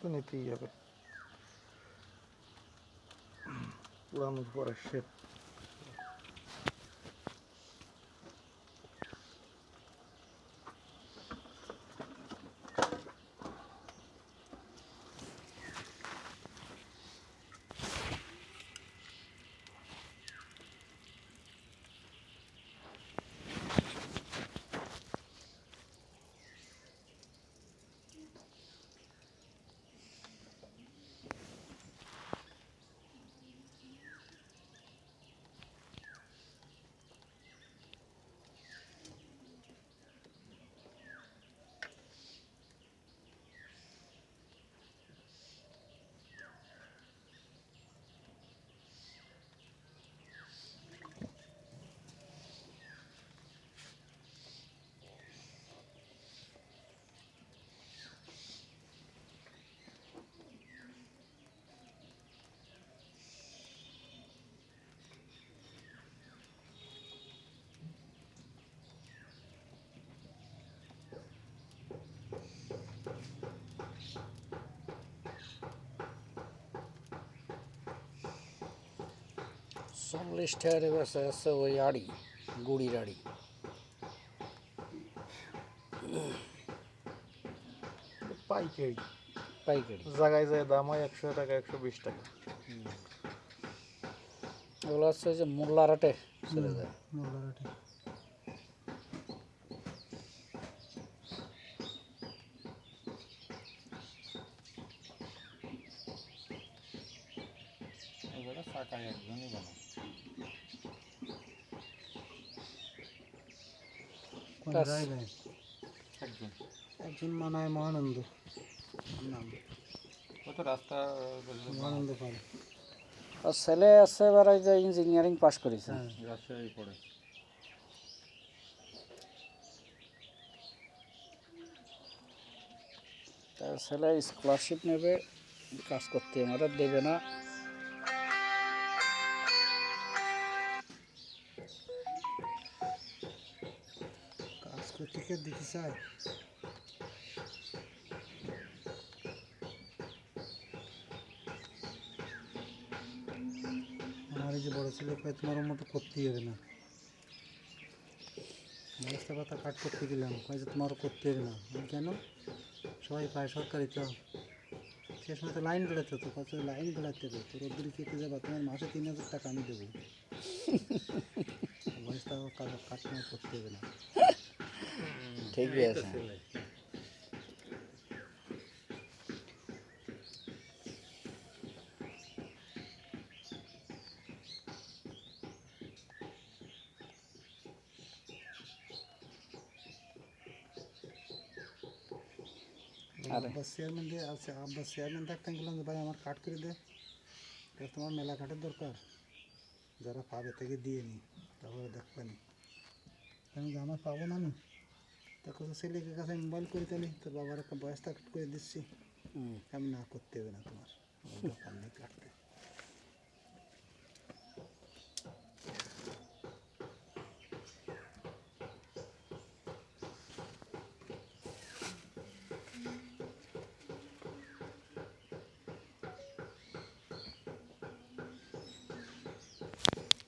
তো নিতেই হবে, পুরানোর পরে শেপ। চল্লিশ টাকার বেচা আছে ওই আড়ি, গুড়ির আড়ি। পাইকারি পাইকারি জায়গায় যায় দাম হয় 100 টাকা, 120 টাকা। ওগুলো হচ্ছে যে মোল্লার হাটে চলে যায়। মোল্লারহাটে ওগুলো চাকায় একজনই বানায়। কোন ব্যাস। জায়গায় একজন একজন মানায় মহানন্দ নাম, কত রাস্তা মহানন্দ পাল। আর ছেলে আছে এবার ওই যে ইঞ্জিনিয়ারিং পাস করেছে। হ্যাঁ রাজশাহী পড়ে। তার ছেলে স্কলারশিপ নেবে, কাজ করতে আমাদের দেবে না। কাজ করতে কে দেখি চায়। আমার এই যে বড় ছেলে কয় তোমার মতো করতেই হবে না, ব্যবস্থা কথা কাট করতে গেলাম কয় যে তোমারও করতে হবে না। আমি কেন, সবাই পায় সরকারি তো, সে সময় তো লাইন বেড়াতে হতো, কত লাইন বেড়াতে হবে, তোর ওদের খেতে যাবা, তোমার মাসে 3000 টাকা আমি দেবো, ব্যবস্থা কাট তোমার করতে হবে না। ঠিকই আছে। আরে আব্বাস চেয়ারম্যান দিয়ে আছে, আব্বাস চেয়ারম্যান থাকতাম গেলাম যে ভাই আমার কাট করে দে, তা তোমার মেলা কাঠের দরকার, যারা পাবে থেকে দিয়ে নি, তারপরে দেখবেনি। আমি যে আমার পাবো না, আমি তখন ছেলেকে কাছে মোবাইল করে তাহলে তোর বাবার একটা বয়সটা কাট করে দিচ্ছি, আমি না করতে হবে না তোমার, আমার দরকার নেই কাটতে।